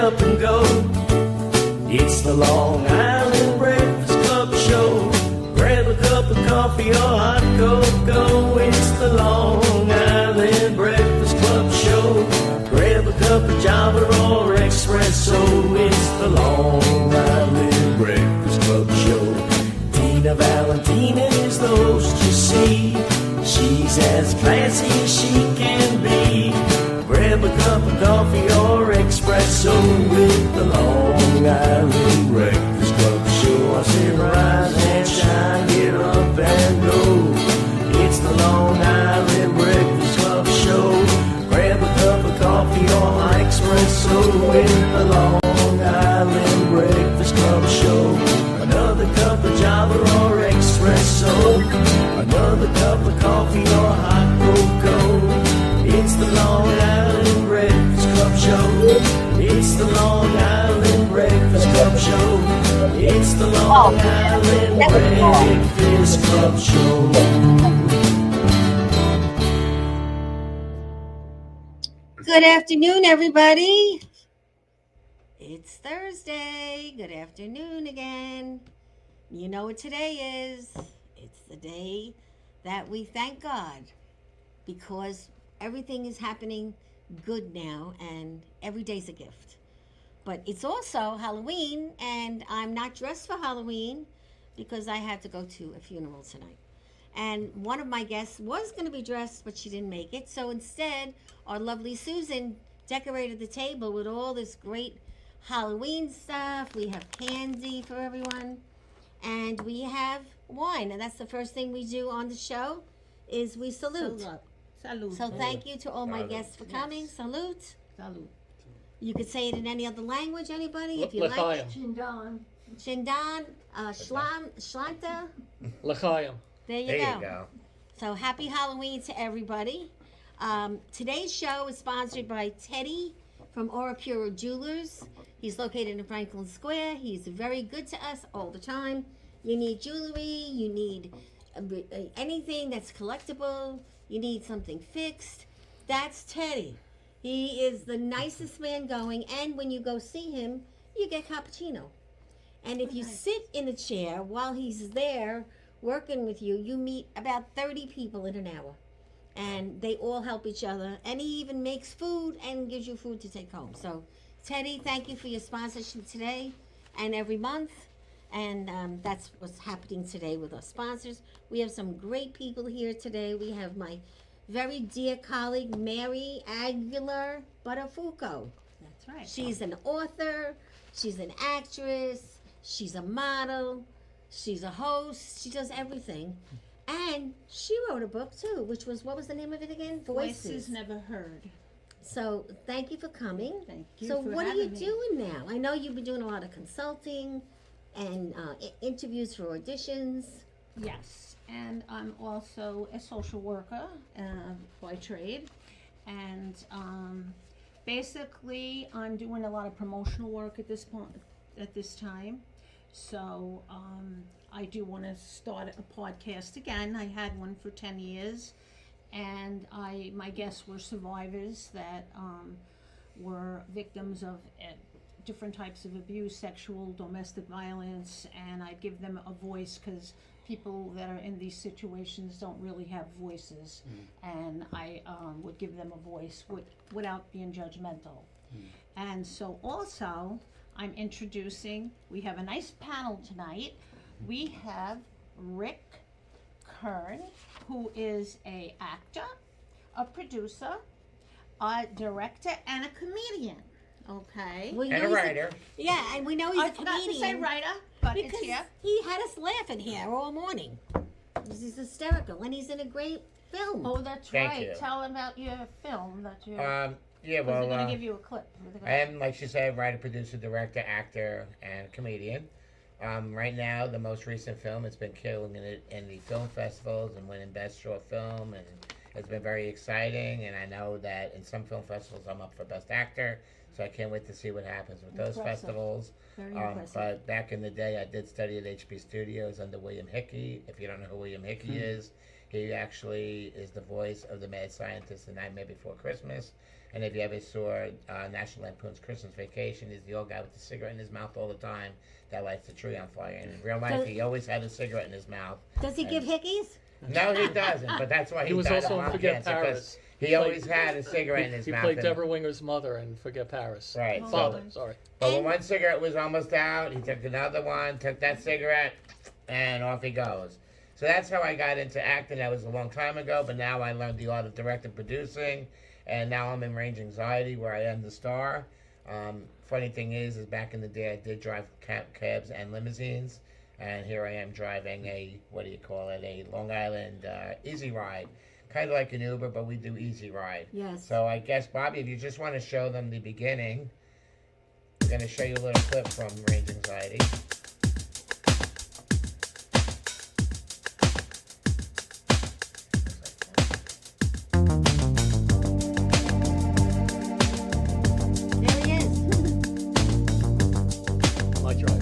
up and go. It's the Long Island Breakfast Club show. Grab a cup of coffee or hot cocoa. It's the Long Island Breakfast Club show. Grab a cup of Java or espresso. It's the Long Island Breakfast Club show. Tina Valentina is the host, you see. She's as classy as she can be. Grab a cup of coffee or espresso with the Long Island Breakfast Club show. I say rise and shine, get up and go. It's the Long Island Breakfast Club show. Grab a cup of coffee or espresso with the Long Island Breakfast Club show. Another cup of Java or espresso. Another cup of coffee or hot cocoa. It's the Long Island Breakfast Club show. It's the Long Island Breakfast Club show. It's the Long Island Breakfast Club show. Good afternoon, everybody. It's Thursday. Good afternoon again. You know what today is. It's the day that we thank God because everything is happening good now and every day's a gift. But it's also Halloween and I'm not dressed for Halloween because I had to go to a funeral tonight. And one of my guests was going to be dressed, but she didn't make it. So instead, our lovely Susan decorated the table with all this great Halloween stuff. We have candy for everyone. And we have wine. And that's the first thing we do on the show is we salute. Salute. So thank you to all my guests for coming. Yes. Salute. Salute. You could say it in any other language, anybody, if you like. Chindan. Chindan, Shlanta. L'chaim. There you go. So happy Halloween to everybody. Today's show is sponsored by Teddy from Ora Puro Jewelers. He's located in Franklin Square. He's very good to us all the time. You need jewelry, you need anything that's collectible, you need something fixed. That's Teddy. He is the nicest man going, and when you go see him, you get cappuccino. And if you sit in a chair while he's there working with you, you meet about 30 people in an hour. And they all help each other. And he even makes food and gives you food to take home. So, Teddy, thank you for your sponsorship today and every month. And that's what's happening today with our sponsors. We have some great people here today. We have my very dear colleague, Mary Aguilar BUTTAFUOCO. That's right. She's an author. She's an actress. She's a model. She's a host. She does everything. And she wrote a book too, which was, what was the name of it again? Voices Never Heard. So thank you for coming. Thank you So for what are you having me. doing now? I know you've been doing a lot of consulting and interviews for auditions. Yes, and I'm also a social worker by trade. And basically, I'm doing a lot of promotional work at this point, at this time. So I do want to start a podcast again. I had one for 10 years, and my guests were survivors that were victims of different types of abuse, sexual, domestic violence, and I give them a voice because people that are in these situations don't really have voices, and I would give them a voice without being judgmental. And so also, I'm introducing, we have a nice panel tonight. We have Rick KERN, who is an actor, a producer, a director, and a comedian. Okay. We And know a he's writer. Yeah, and we know he's I a forgot comedian. to say writer, but because it's here. he had us laughing here all morning. He's hysterical, and he's in a great film. Oh, that's Thank right. you. Tell about your film that you. Yeah, was well, going to give you a clip. I am, like she said, writer, producer, director, actor, and comedian. Right now, the most recent film, it's been killing it in the film festivals and winning Best Short Film, and it's been very exciting. And I know that in some film festivals, I'm up for Best Actor, so I can't wait to see what happens with those Impressive. festivals. Very impressive. But back in the day, I did study at HB Studios under William Hickey. If you don't know who William Hickey is, He actually is the voice of the mad scientist in Nightmare Before Christmas. And if you ever saw National Lampoon's Christmas Vacation, he's the old guy with the cigarette in his mouth all the time that lights the tree on fire. And in real life, he always had a cigarette in his mouth. Does he give hickeys? No, he doesn't. But that's why He was died of also in lung Forget cancer, Paris. because he always had a cigarette in his He mouth. played and- Deborah Winger's mother in Forget Paris. Right. So, Father, sorry. but when one cigarette was almost out, he took another one, took that cigarette, and off he goes. So that's how I got into acting. That was a long time ago, but now I learned the art of directing, producing, and now I'm in Range Anxiety, where I am the star. Funny thing is back in the day, I did drive cabs and limousines, and here I am driving a, what do you call it, a Long Island Easy Ride. Kind of like an Uber, but we do Easy Ride. Yes. So I guess, Bobby, if you just want to show them the beginning, I'm going to show you a little clip from Range Anxiety. There he is. My driver.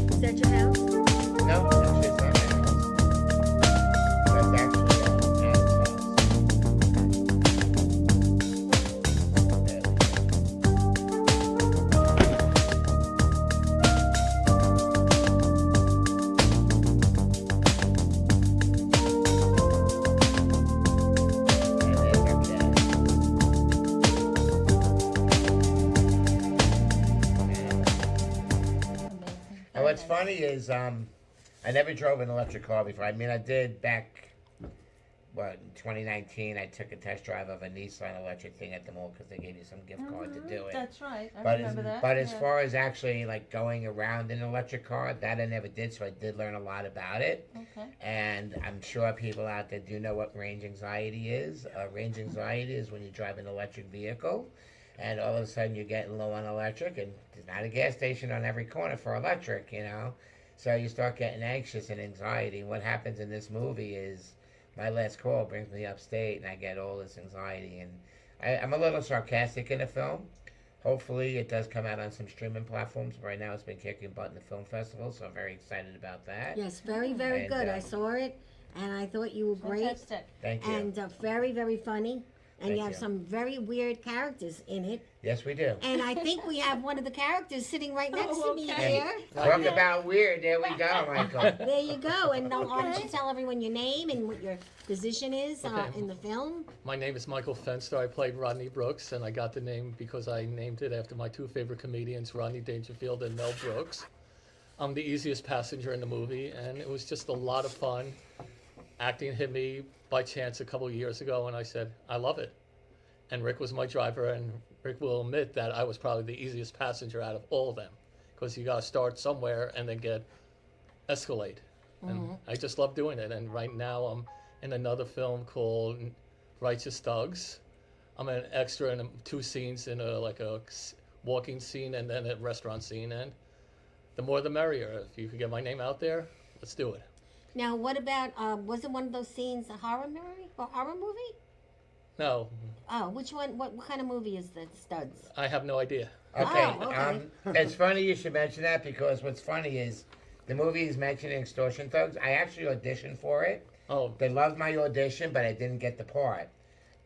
Is that your house? No, actually, it's not my house. That's actually Adam's house. There we go. And there's our cat. And what's funny is, I never drove an electric car before. I mean, I did back, in 2019, I took a test drive of a Nissan electric thing at the mall because they gave you some gift card to do it. That's right. I But remember that. but as yeah. far as actually like going around in an electric car, that I never did. So I did learn a lot about it. Okay. And I'm sure people out there do know what range anxiety is. Range anxiety is when you drive an electric vehicle, and all of a sudden you're getting low on electric, and there's not a gas station on every corner for electric, you know. So you start getting anxious and anxiety. And what happens in this movie is my last call brings me upstate, and I get all this anxiety. And I'm a little sarcastic in the film. Hopefully it does come out on some streaming platforms. Right now it's been kicking butt in the film festival, so I'm very excited about that. Yes, very, very And, good. I saw it, and I thought you were great. Fantastic. Thank you. And very, very funny. And Thank you have you. some very weird characters in it. Yes, we do. And I think we have one of the characters sitting right next to me okay. here. Talk about weird. There we go, Michael. There you go. And why don't you tell everyone your name and what your position is Okay. in the film? My name is Michael Fenster. I played Rodney Brooks, and I got the name because I named it after my two favorite comedians, Rodney Dangerfield and Mel Brooks. I'm the easiest passenger in the movie, and it was just a lot of fun. Acting hit me by chance a couple years ago, and I said, I love it. And Rick was my driver, and Rick will admit that I was probably the easiest passenger out of all of them, because you got to start somewhere and then escalate. And I just love doing it. And right now I'm in another film called Righteous Thugs. I'm an extra in two scenes, in a walking scene and then a restaurant scene. And the more the merrier. If you could get my name out there, let's do it. Now, what about, wasn't one of those scenes a horror movie? A horror movie? No, Oh, which one? What kind of movie is the Studs? I have no idea. Okay. Oh, okay. It's funny you should mention that, because what's funny is the movie is mentioning Extortion Thugs. I actually auditioned for it. Oh, They loved my audition, but I didn't get the part.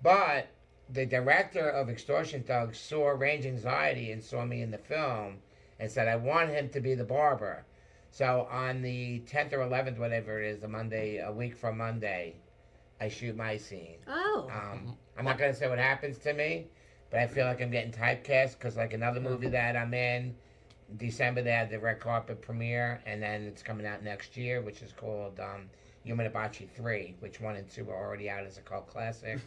But the director of Extortion Thugs saw Range Anxiety and saw me in the film and said, I want him to be the barber. So on the 10th or 11th, whatever it is, the Monday, a week from Monday, I shoot my scene. Oh. I'm not going to say what happens to me, but I feel like I'm getting typecast, because like another movie that I'm in, December they had the red carpet premiere, and then it's coming out next year, which is called Yumanabachi 3, which 1 and 2 are already out as a cult classic.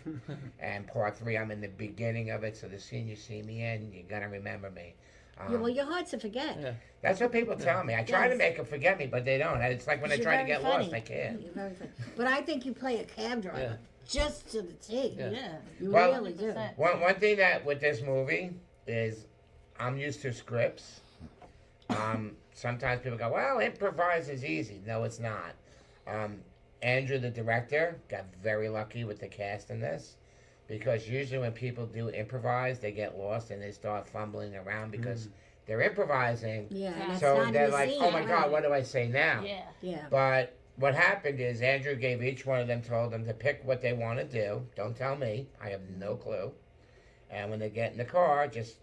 And part 3, I'm in the beginning of it, so the scene you see me in, you're going to remember me. Well, you're hard to forget. Yeah. That's what people tell me. I try to Yes. make them forget me, but they don't. It's like when I You're try to very get funny. lost, I can't. You're very funny. But I think you play a cab driver just to the T. Yeah. Yeah. You Well, really do. 100%. One thing that with this movie is I'm used to scripts. Sometimes people go, well, improvise is easy. No, it's not. Andrew, the director, got very lucky with the cast in this. Because usually when people do improvise, they get lost and they start fumbling around because they're improvising. Yeah, and that's So not in they're the like, scene, oh my right. God, what do I say now? Yeah. Yeah. But what happened is Andrew gave each one of them, told them to pick what they want to do. Don't tell me. I have no clue. And when they get in the car, just,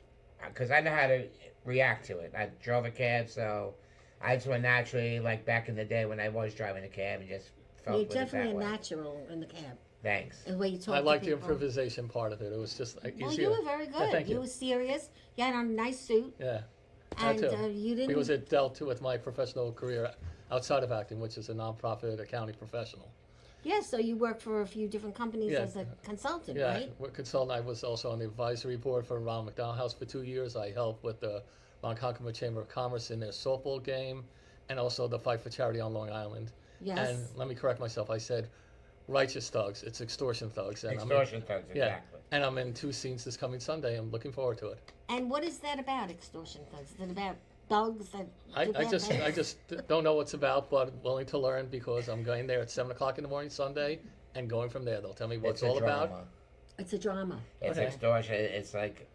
because I know how to react to it. I drove a cab, so I just went naturally, like back in the day when I was driving a cab and just felt You're with it definitely that a way. natural in the cab. Thanks. The way you talk I to like the people. improvisation part of it. It was just like, Well, easier. you were very good. thank you. were serious. You had on a nice suit. Yeah. That And too. you didn't. Because it dealt to with my professional career outside of acting, which is a nonprofit accounting professional. Yeah, so you worked for a few different companies Yeah. as a consultant, Yeah, right? we're consultant. I was also on the advisory board for Ronald McDonald House for 2 years. I helped with the Ronkonkoma Chamber of Commerce in their softball game, and also the Fight for Charity on Long Island. Yes. And let me correct myself. I said righteous thugs. It's extortion thugs. And Extortion thugs, Yeah, exactly. and I'm in 2 scenes this coming Sunday. I'm looking forward to it. And what is that about, extortion thugs? Is it about thugs that do I bad just things? don't know what it's about, but willing to learn because I'm going there at 7 o'clock in the morning Sunday, and going from there. They'll tell me what it's a all drama. about. It's a drama. It's Okay. extortion. It's like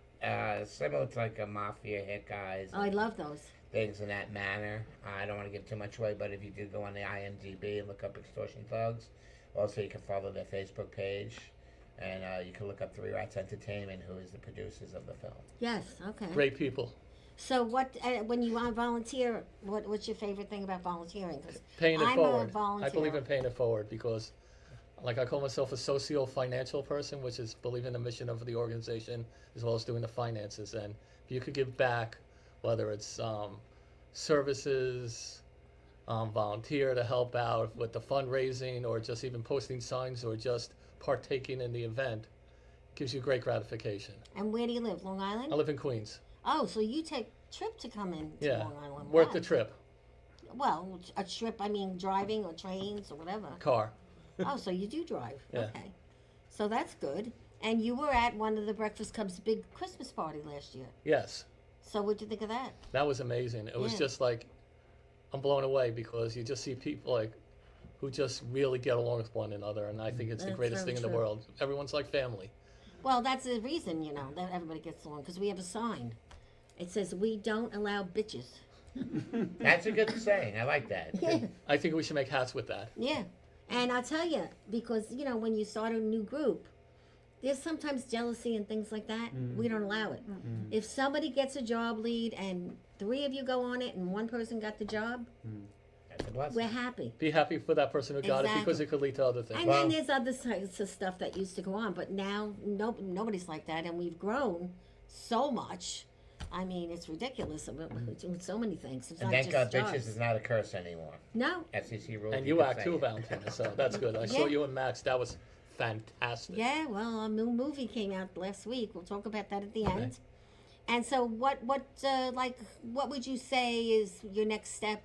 similar to like a mafia hit guys. Oh, I love those. Things in that manner. I don't want to give too much away, but if you do go on the IMDb and look up Extortion Thugs, also you can follow their Facebook page, and you can look up Three Rats Entertainment, who is the producers of the film. Yes, okay. Great people. So what, when you volunteer, what's your favorite thing about volunteering? 'Cause Paying it I'm forward. a volunteer. I believe in paying it forward because, like, I call myself a socio-financial person, which is believe in the mission of the organization as well as doing the finances. And if you could give back, whether it's services, volunteer to help out with the fundraising, or just even posting signs, or just partaking in the event, gives you great gratification. And where do you live? Long Island? I live in Queens. Oh, so you take trip to come in to Yeah, Long Island? worth Wow. the trip. Well, a trip, I mean driving or trains or whatever. Car. Oh, so you do drive. Yeah. Okay. So that's good. And you were at one of the Breakfast Club's big Christmas party last year. Yes. So what'd you think of that? That was amazing. It was Yeah. just like, I'm blown away because you just see people like who just really get along with one another, and I think it's the That's greatest very thing in the true. world. Everyone's like family. Well, that's the reason, that everybody gets along, because we have a sign. It says, we don't allow bitches. That's a good saying. I like that. Yeah. I think we should make hats with that. Yeah. And I'll tell you, because, when you start a new group, there's sometimes jealousy and things like that. We don't allow it. If somebody gets a job lead and 3 of you go on it and one person got the job, That's a blessing. we're happy. Be happy for that person who got it because Exactly. it could lead to other things. And Well- then there's other types of stuff that used to go on, but now nobody's like that, and we've grown so much. I mean, it's ridiculous with so many things. It's And not thank just God jobs. bitches is not a curse anymore. No. FCC rules. And you you can act say too, it. Valentina, so that's good. I saw Yeah. you and Max. That was fantastic. Yeah, well, a new movie came out last week. We'll talk about that at the end. And so, what would you say is your next step?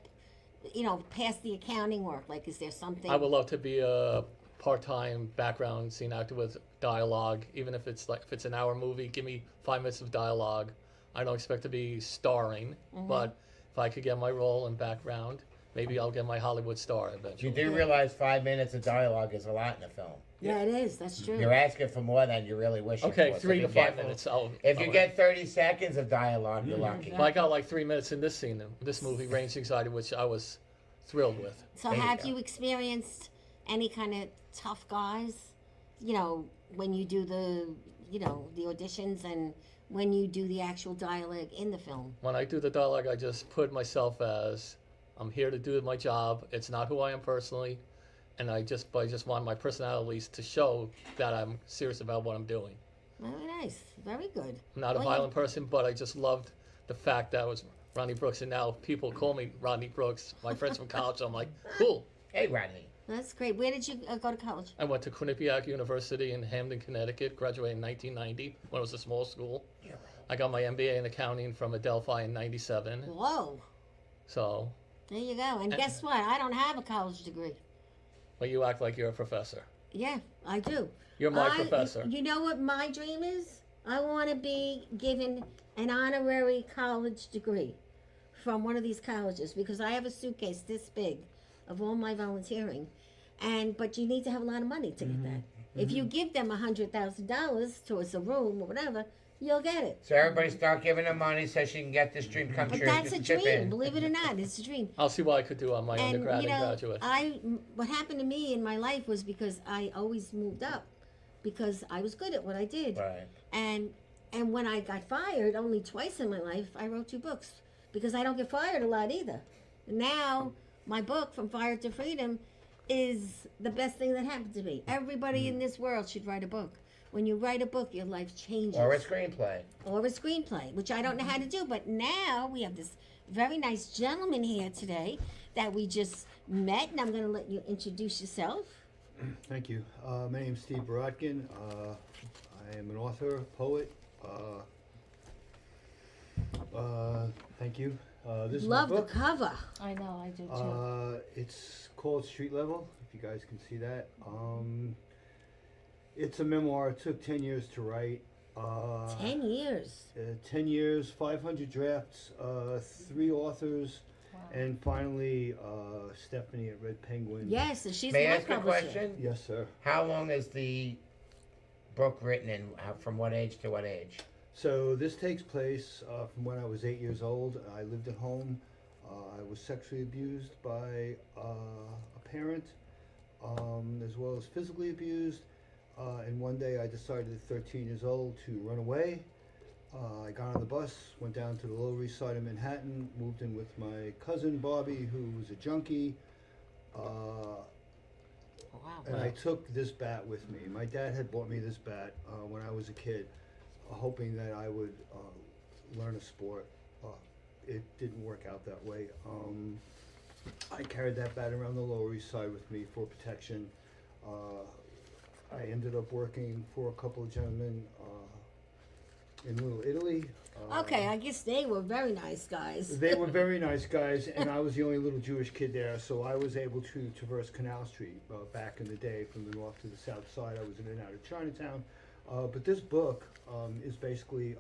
Past the accounting work. Like, is there something? I would love to be a part-time background scene actor with dialogue, even if it's an hour movie. Give me 5 minutes of dialogue. I don't expect to be starring, but if I could get my role and background, maybe I'll get my Hollywood star You eventually. do realize 5 minutes of dialogue is a lot in a film. Yeah, it is. That's true. You're asking for more than you really wish Okay, for. 3 if to you 5 get- minutes. If you get 30 seconds of dialogue, you're lucky. If I got like 3 minutes in this scene, this movie, Range Anxiety, which I was thrilled with. So, There you have go. you experienced any kind of tough guys? When you do the auditions and when you do the actual dialogue in the film. When I do the dialogue, I just put myself as, I'm here to do my job. It's not who I am personally. And I just want my personalities to show that I'm serious about what I'm doing. Very nice. Very good. I'm not a Well, violent person, but I just loved the fact that I was Rodney Brooks, and now people call me Rodney Brooks. My friends from college, I'm like, cool. Hey, Rodney. That's great. Where did you go to college? I went to Quinnipiac University in Hamden, Connecticut, graduated in 1990 when it was a small school. I got my MBA in accounting from Adelphi in '97. Whoa. So, There you go. And guess what? I don't have a college degree. but you act like you're a professor. Yeah, I do. You're my professor. You know what my dream is? I want to be given an honorary college degree from one of these colleges because I have a suitcase this big of all my volunteering, but you need to have a lot of money to get that. If you give them $100,000 towards a room or whatever, you'll get it. So everybody start giving her money so she can get this dream come But true. that's a Just chip dream, in. believe it or not. It's a dream. I'll see what I could do on my undergrad you and know, graduate. what happened to me in my life was because I always moved up because I was good at what I did. Right. And when I got fired only twice in my life, I wrote 2 books because I don't get fired a lot either. Now my book, From Fire to Freedom, is the best thing that happened to me. Everybody in this world should write a book. When you write a book, your life changes. Or a screenplay. Or a screenplay, which I don't know how to do. But now we have this very nice gentleman here today that we just met, and I'm going to let you introduce yourself. Thank you. My name is Steve Borodkin. I am an author, poet. Thank you. This Love is my the book. cover. I know, I do too. It's called Street Level, if you guys can see that. It's a memoir. It took 10 years to write. 10 years. 10 years, 500 drafts, 3 authors, and finally Stephanie at Red Penguin. Yes, and she's May I my ask a publisher. question? Yes, sir. How long is the book written and from what age to what age? So this takes place from when I was 8 years old. I lived at home. I was sexually abused by a parent, as well as physically abused. And one day I decided at 13 years old to run away. I got on the bus, went down to the Lower East Side of Manhattan, moved in with my cousin Bobby, who was a junkie. Wow. And I took this bat with me. My dad had bought me this bat when I was a kid, hoping that I would learn a sport. It didn't work out that way. I carried that bat around the Lower East Side with me for protection. I ended up working for a couple of gentlemen in Little Italy. Okay, I guess they were very nice guys. They were very nice guys, and I was the only little Jewish kid there, so I was able to traverse Canal Street back in the day from the north to the south side. I was in and out of Chinatown. But this book is basically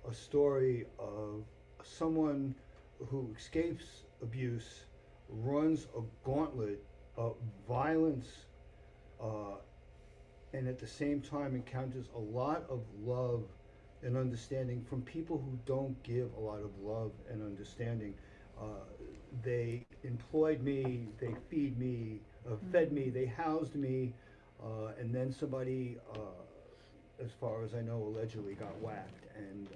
a story of someone who escapes abuse, runs a gauntlet of violence, and at the same time encounters a lot of love and understanding from people who don't give a lot of love and understanding. They employed me, they fed me, they housed me, and then somebody, as far as I know, allegedly got whacked, and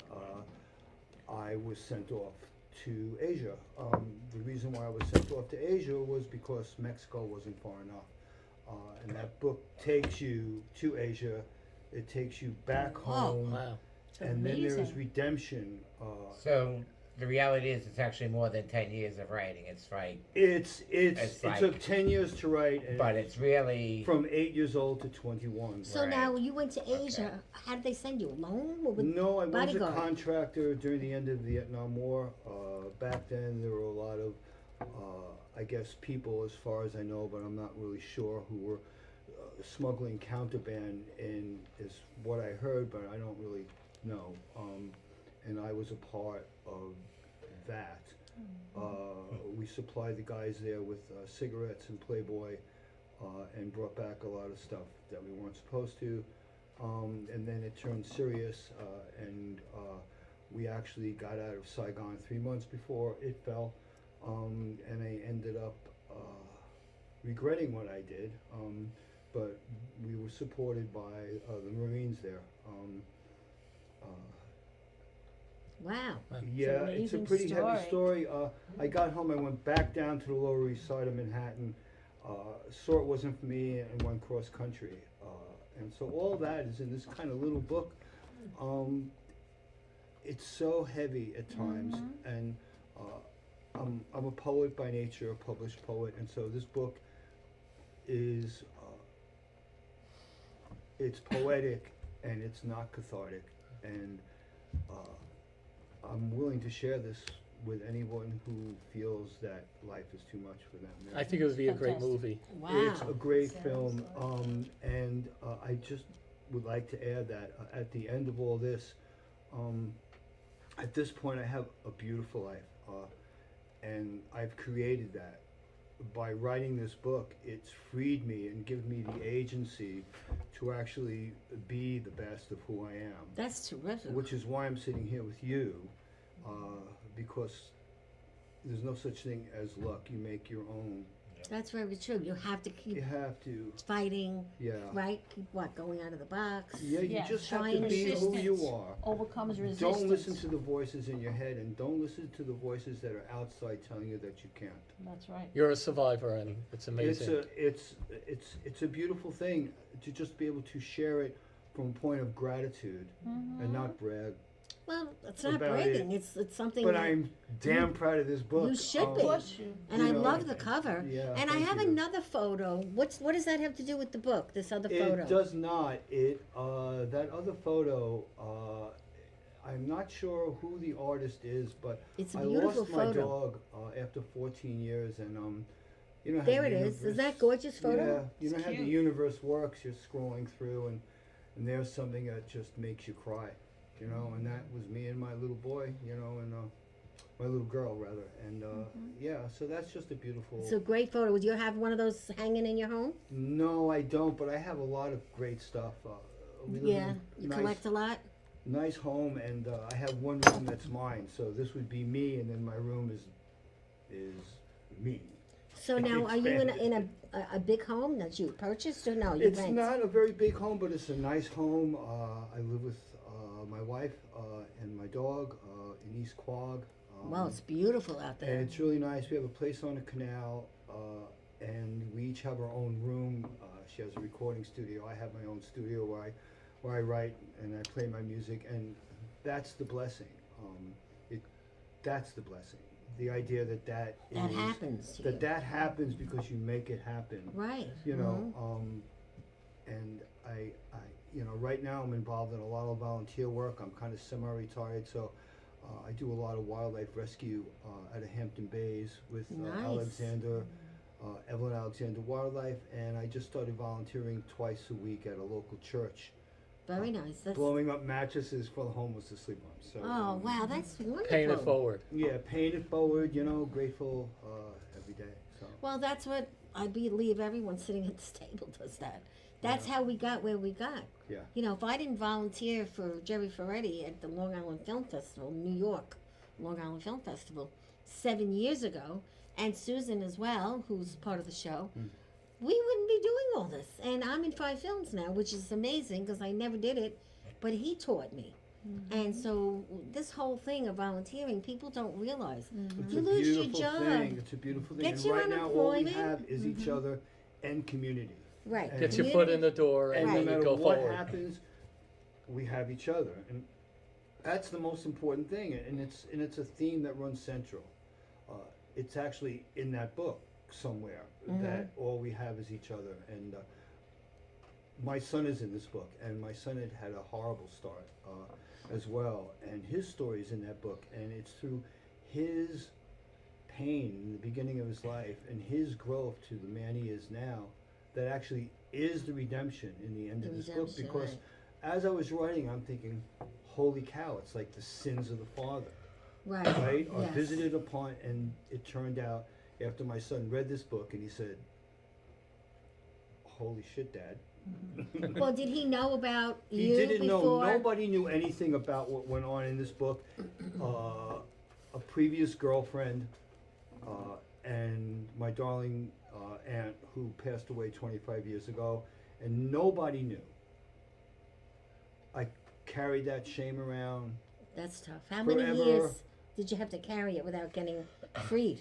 I was sent off to Asia. The reason why I was sent off to Asia was because Mexico wasn't far enough. And that book takes you to Asia, it takes you back home, Wow. and then there is Amazing. redemption. So the reality is it's actually more than 10 years of writing. It's like, It like- took 10 years to write, and but it's really, from 8 years old to 21. So Right. now you went to Asia. How did they send you? Alone? Or with No, I was a bodyguard? contractor during the end of the Vietnam War. Back then, there were a lot of, I guess, people, as far as I know, but I'm not really sure, who were smuggling contraband in, is what I heard, but I don't really know. And I was a part of that. We supplied the guys there with cigarettes and Playboy, and brought back a lot of stuff that we weren't supposed to. And then it turned serious, and we actually got out of Saigon 3 months before it fell, and I ended up regretting what I did, but we were supported by the Marines there. Wow. Yeah, it's a amazing pretty heavy story. story. I got home, I went back down to the Lower East Side of Manhattan, saw it wasn't for me, and went cross country. And so all that is in this kind of little book. It's so heavy at times, and I'm a poet by nature, a published poet, and so this book is, it's poetic and it's not cathartic. and I'm willing to share this with anyone who feels that life is too much for them. I think it would be a great Fantastic. movie. Wow. It's a great film, and I just would like to add that at the end of all this, at this point I have a beautiful life, and I've created that. By writing this book, it's freed me and given me the agency to actually be the best of who I am, That's terrific. which is why I'm sitting here with you, because there's no such thing as luck. You make your own. That's very true. You have to keep You have to, fighting, yeah. right? Keep what, going out of the box? Yeah, you Yes. just have to Trying be who you resistance. are. Overcomes resistance. Don't listen to the voices in your head, and don't listen to the voices that are outside telling you that you can't. That's right. You're a survivor, and it's amazing. It's a beautiful thing to just be able to share it from a point of gratitude and not brag. Well, it's not About bragging. It's something But that I'm damn proud of this book. you should be. Bless you. And you I know, love the cover. yeah, And I thank have you. another photo. What does that have to do with the book? This other photo? It does not. That other photo, I'm not sure who the artist is, but It's a I beautiful lost my photo. dog after 14 years, and you know how There the it is. Is that universe- gorgeous photo? Yeah, you know It's how the cute. universe works. You're scrolling through, and there's something that just makes you cry, you know. And that was me and my little boy, you know, and my little girl rather. And yeah, so that's just a beautiful. It's a great photo. Would you have one of those hanging in your home? No, I don't, but I have a lot of great stuff. We live Yeah. in You nice, collect a lot? nice home, and I have one room that's mine. So this would be me, and then my room is me. So now, are you in a big home that you purchased or no? You It's rent? not a very big home, but it's a nice home. I live with my wife and my dog in East Quogue. Well, it's beautiful out And there. it's really nice. We have a place on a canal, and we each have our own room. She has a recording studio. I have my own studio where I write and I play my music, and that's the blessing. That's the blessing. The idea that That is happens to you. that happens because you make it happen. Right. You know, and I, you know, right now I'm involved in a lot of volunteer work. I'm kind of semi-retired, so I do a lot of wildlife rescue out of Hampton Bays with Nice. Evelyn Alexander Wildlife, and I just started volunteering twice a week at a local church, Very nice. That's, blowing up mattresses for the homeless to sleep on. So, oh, wow, that's wonderful. Paying it forward. yeah, paying it forward. You know, grateful every day. So. Well, that's what I believe everyone sitting at this table does that. That's how we got where we got. Yeah. You know, if I didn't volunteer for Jerry Ferretti at the Long Island Film Festival, New York, Long Island Film Festival, 7 years ago, and Susan as well, who's part of the show, we wouldn't be doing all this. And I'm in 5 films now, which is amazing because I never did it, but he taught me. And so this whole thing of volunteering, people don't realize. It's You a lose your beautiful job. thing. It's a beautiful thing. Gets And you right now, all we unemployment. have is each other and community. Right. And- Get your foot in the door, And and no then matter you go what forward. happens, we have each other, and that's the most important thing. And it's a theme that runs central. It's actually in that book somewhere that all we have is each other. And my son is in this book, and my son had a horrible start as well, and his story is in that book, and it's through his pain in the beginning of his life and his growth to the man he is now that actually is the redemption in the end The of this book. redemption, Because right. as I was writing, I'm thinking, holy cow, it's like the sins of the father, Right. right, are Yes. visited upon. And it turned out after my son read this book and he said, holy shit, Dad. Well, did he know about He you didn't know. before? Nobody knew anything about what went on in this book. A previous girlfriend and my darling aunt who passed away 25 years ago, and nobody knew. I carried that shame around That's tough. How many Forever. years did you have to carry it without getting freed?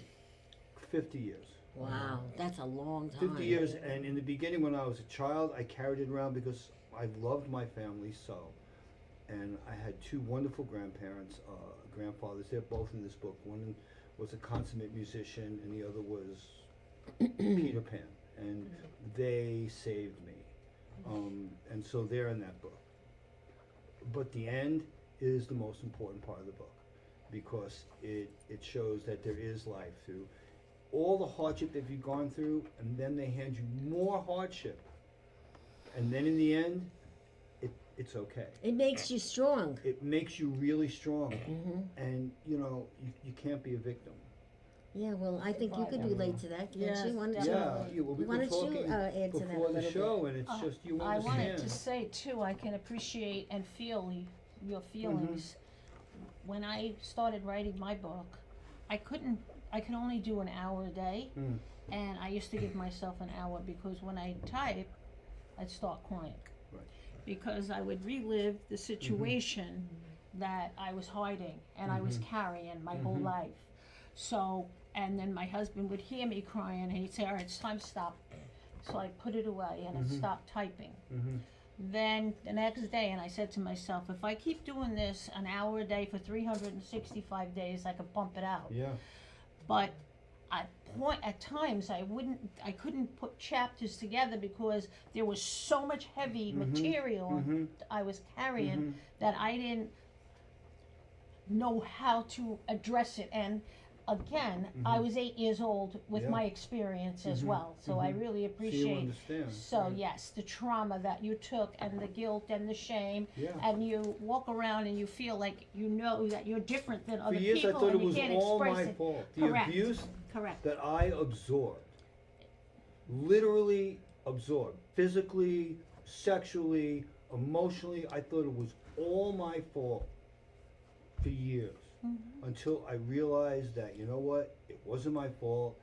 50 years. Wow, that's a long time. 50 years, and in the beginning when I was a child, I carried it around because I loved my family so. And I had 2 wonderful grandparents, grandfathers. They're both in this book. One was a consummate musician, and the other was Peter Pan. And they saved me. And so they're in that book. but the end is the most important part of the book, because it shows that there is life through all the hardship that you've gone through, and then they hand you more hardship, and then in the end, it's okay. It makes you strong. It makes you really strong, and you can't be a victim. Yeah, well, I think you could relate to that, can't Yes, you? Why don't Yeah, you? we've Why been don't you, talking add to that a before the little show, and it's just you I understand. wanted to say too, I can appreciate and feel your feelings. When I started writing my book, I could only do an hour a day, and I used to give myself an hour, because when I type, I'd start crying. Right. Because I would relive the situation that I was hiding and I was carrying my whole life. So, and then my husband would hear me crying, and he'd say, all right, it's time to stop. So I'd put it away and I'd stop typing. Then the next day, and I said to myself, if I keep doing this an hour a day for 365 days, I could bump it out. Yeah. But at times I couldn't put chapters together, because there was so much heavy material I was carrying that I didn't know how to address it. And again, I was 8 years old with Yeah. my experience as well, so I really So you appreciate. understand. So yes, the trauma that you took, and the guilt and the shame, Yeah. and you walk around and you feel like you know that you're different than For other years, I people, thought it and you was can't all express my it. fault. The Correct. abuse Correct. that I absorbed, literally absorbed, physically, sexually, emotionally, I thought it was all my fault for years. Until I realized that, you know what, it wasn't my fault,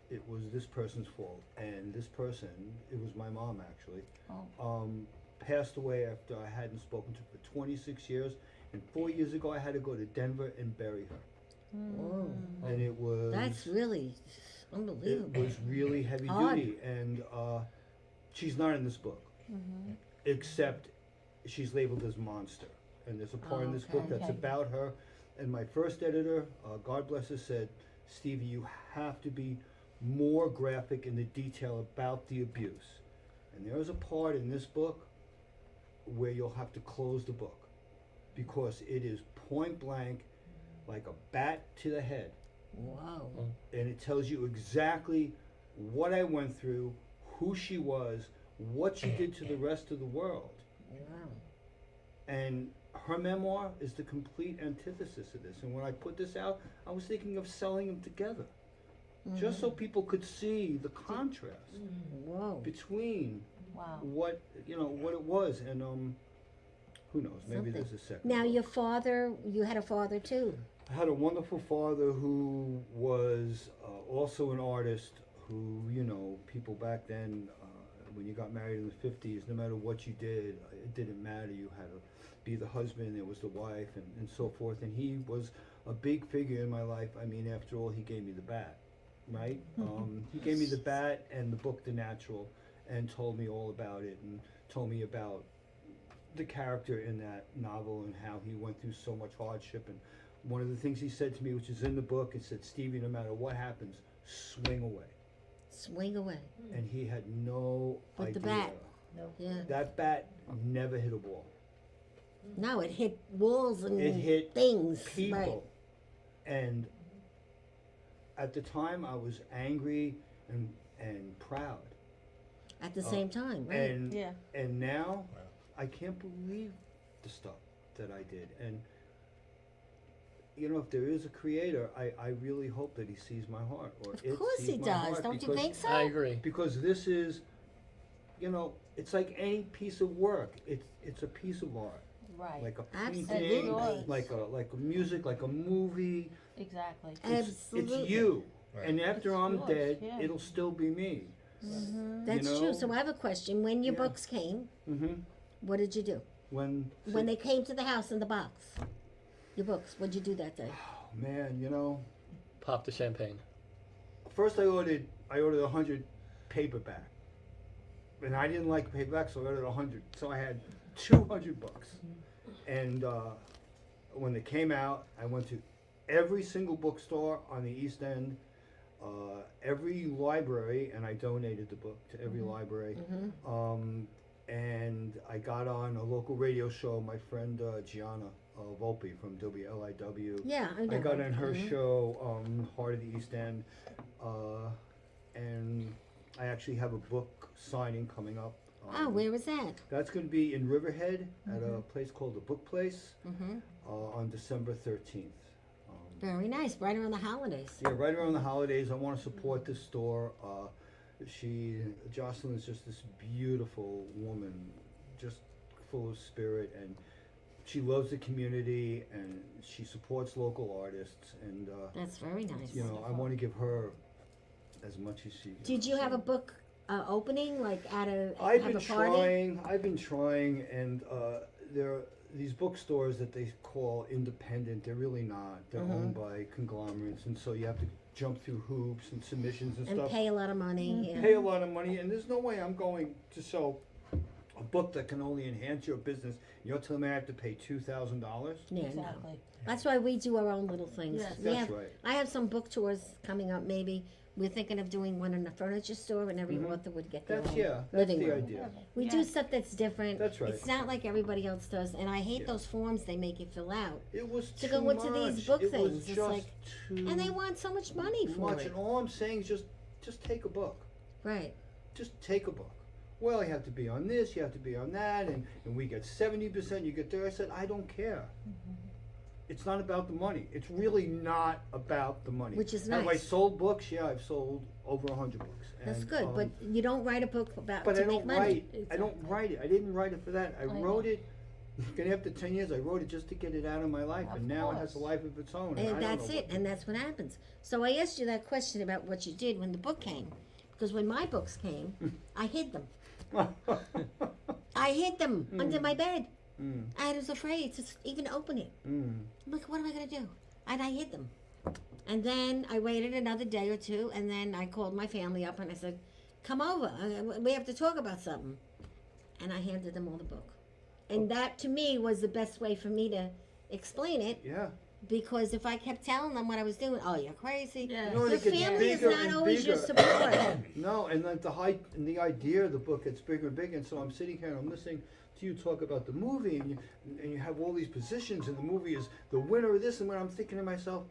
it was this person's fault. And this person, it was my mom actually, passed away after I hadn't spoken to her for 26 years. And 4 years ago, I had to go to Denver and bury her. Whoa, And it was... that's really It unbelievable. was really heavy Hard. duty, and she's not in this book, except she's labeled as monster. And there's a part in this book Okay. that's about her. And my first editor, God bless her, said, Stevie, you have to be more graphic in the detail about the abuse. And there is a part in this book where you'll have to close the book, because it is point blank, like a bat to the head. Wow. And it tells you exactly what I went through, who she was, what she did to the rest of the world. Wow. And her memoir is the complete antithesis of this. And when I put this out, I was thinking of selling them together, just so people could see the contrast Whoa. between Wow. what it was. And who knows? Maybe Something. there's a second. Now, book. your father, you had a father too. I had a wonderful father who was also an artist who, people back then, when you got married in the 50s, no matter what you did, it didn't matter. You had to be the husband, there was the wife, and so forth. And he was a big figure in my life. I mean, after all, he gave me the bat, right? He gave me the bat and the book, The Natural, and told me all about it, and told me about the character in that novel and how he went through so much hardship. And one of the things he said to me, which is in the book, he said, Stevie, no matter what happens, swing away. Swing away. And he had no With idea. the bat. Yeah. That bat never hit a wall. No, it hit walls and It hit things. people. Right. And at the time, I was angry and proud. At the same time, right? And Yeah. and now, I can't believe the stuff that I did. And if there is a creator, I really hope that he sees my heart, or Of it course sees he my does. heart, Don't you because- think so? I agree. Because this is, it's like any piece of work. It's a piece of art, Right. like a Absolutely. painting, like a music, like a movie. Exactly. Absolutely. It's you. Right. And after It's I'm yours, dead, yeah. it'll still be me. That's you know? true. So I have a question. When your Yeah. books came, Mm-hmm. what did you do? When They came to the house in the box. Your books. What'd you do that day? oh man, Pop the champagne. first I ordered 100 paperback, and I didn't like paperback, so I ordered 100. So I had 200 books. And when they came out, I went to every single bookstore on the East End, every library, and I donated the book to every library. And and I got on a local radio show. My friend Gianna Volpe from WLIW. Yeah, I know. I got on her show, Heart of the East End, and I actually have a book signing coming up. Oh, where was that? That's going to be in Riverhead at a place called the Book Place on December 13th. Very nice, right around the holidays. Yeah, right around the holidays. I want to support this store. Jocelyn is just this beautiful woman, just full of spirit, and she loves the community, and she supports local artists, and That's very nice. you know, I want to give her as much as she. Did you have a book opening, like at a I've have been a party? I've been trying, and there are these bookstores that they call independent. They're really not. They're owned by conglomerates, and so you have to jump through hoops and submissions and And stuff. pay a lot of money. Yeah. Pay a lot of money, and there's no way I'm going to sell a book that can only enhance your business. You're telling me I have to pay $2,000? Yeah, no. Exactly. That's why we do our own little things. Yes. We That's have, right. I have some book tours coming up. Maybe we're thinking of doing one in a furniture store, and every author would get their That's own that's living the room. idea. We do stuff that's different. That's right. It's not like everybody else does, and I hate Yeah. those forms they make you fill out. It was To too go into much. these book it things, was it's just like- too And they want so much money for much. it. And all I'm saying is just take a book. Right. Just take a book. Well, you have to be on this, you have to be on that, and we get 70%, you get there. I said, I don't care. It's not about the money. It's really not about the money. Which is Have I nice. sold books? Yeah, I've sold over 100 books. That's And, good, but you don't write a book about but to I make don't money. write. I don't write it. I didn't write it for that. I wrote it. And after 10 years, I wrote it just to get it out of my life, and now it has a life of its own. I And don't that's know it, what- and that's what happens. So I asked you that question about what you did when the book came, because when my books came, I hid them. I hid them under my bed. I was afraid to even open it. I'm like, what am I gonna do? And I hid them. And then I waited another day or two, and then I called my family up and I said, "Come over. We have to talk about something." And I handed them all the book. And that to me was the best way for me to explain it. Yeah. Because if I kept telling them what I was doing, oh, you're crazy. Yeah. No, Your it gets family is bigger not and always your bigger. support. No, and like the idea of the book gets bigger and bigger, and so I'm sitting here and I'm listening to you talk about the movie, and you have all these positions, and the movie is the winner of this, and when I'm thinking to myself,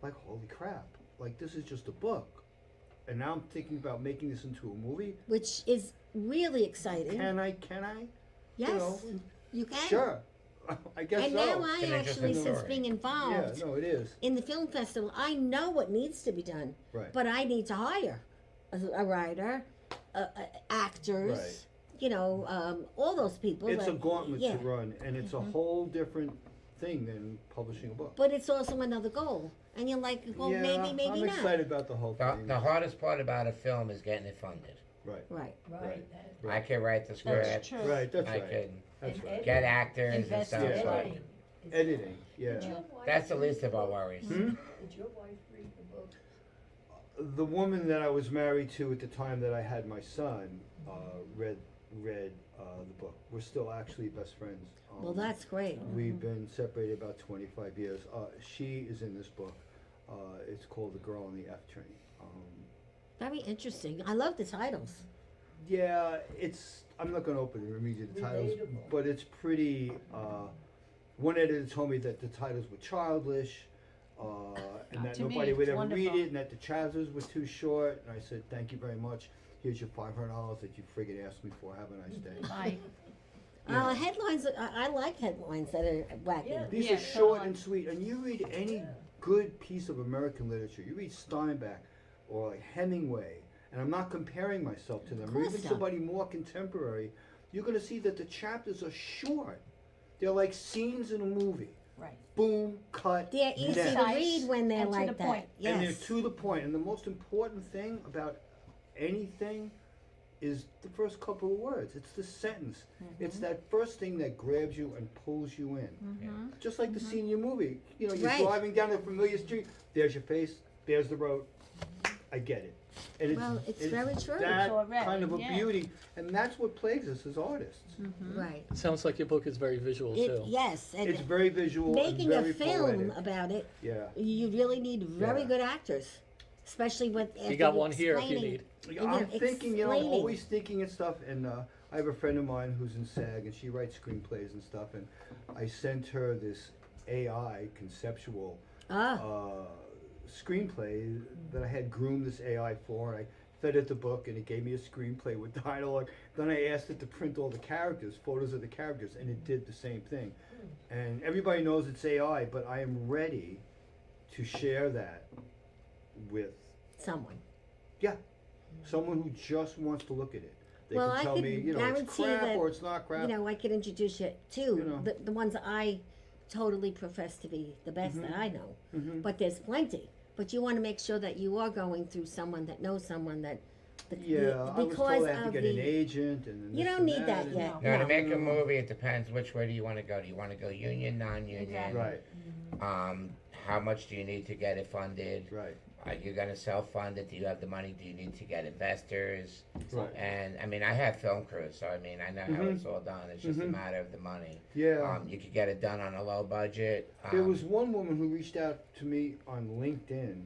like, holy crap, like this is just a book, and now I'm thinking about making this into a movie. Which is really exciting. Can I? Yes, You know, you can. sure. I guess And so. now I It's an actually, interesting since story. being Yeah, involved no, it is. in the film festival, I know what needs to be done. Right. But I need to hire a writer, actors, Right. you know, all those people. It's a that- gauntlet yeah. to run, and it's a whole different thing than publishing a book. But it's also another goal. And you're like, well, yeah, maybe I'm not. excited about the whole The, thing. the hardest part about a film is getting it funded. Right. Right. Right. I can write the script. That's true. Right. That's I right. can That's right. get actors and Invest stuff. in Yeah. So editing. Editing. Yeah. that's the least of our worries. Hmm? Did your wife read the book? The woman that I was married to at the time that I had my son read the book. We're still actually best friends. Well, that's great. We've been separated about 25 years. She is in this book. It's called The Girl on the F Train. Very interesting. I love the titles. Yeah, it's. I'm not going to open and read you the titles, Relatable. but it's pretty. One editor told me that the titles were childish, and that To me, nobody would it's ever read wonderful. it, and that the chapters were too short. And I said, "Thank you very much. Here's your $500 that you friggin' asked me for. Have a nice day." Bye. Headlines, I like headlines that are wacky. Yeah. These Yeah, are short totally. and sweet, and you read any good piece of American literature. You read Steinbeck or like Hemingway, and I'm not comparing myself to them, or course even not. somebody more contemporary. You're going to see that the chapters are short. They're like scenes in a movie. Right. Boom, cut, They're easy next. to Concise read when they're and to like the that. point. Yes. And they're to the point. And the most important thing about anything is the first couple of words. It's the sentence. It's that first thing that grabs you and pulls you in. Just like the scene in your movie. You know, you're Right. driving down a familiar street. There's your face. There's the road. I get it. And Well, it's very true. That It's already, kind of a yeah. beauty, and that's what plagues us as artists. Right. It sounds like your book is very visual too. Yes. And It's very visual making and a very film poetic. about it, Yeah. you really need very Yeah. good actors. Especially with You got one here if you explaining- need. and I'm thinking, explaining. always thinking and stuff, and I have a friend of mine who's in SAG, and she writes screenplays and stuff, and I sent her this AI conceptual screenplay that I had groomed this AI for, and I fed it the book, and it gave me a screenplay with dialogue. Then I asked it to print all the characters, photos of the characters, and it did the same thing. And everybody knows it's AI, but I am ready to share that with Someone. someone who just wants to look at it. They Well, can I tell could me, it's guarantee crap that, or it's not crap. I could introduce you to You know. the ones that I totally profess to be the best that I know. Mhm. But there's plenty. But you want to make sure that you are going through someone that knows someone that. Yeah, I was told I have to of get an agent and You this don't and need that and- yet. No, to No. make a movie, it depends which way do you want to go. Do you want to go union, non-union? Exactly. Right, How much do you need to get it funded? right, Are you going to self-fund it? Do you have the money? Do you need to get investors? right. And I mean, I have film crews, so I mean, I know how it's all done. It's just a matter of the money. Yeah. You could get it done on a low budget. There was one woman who reached out to me on LinkedIn,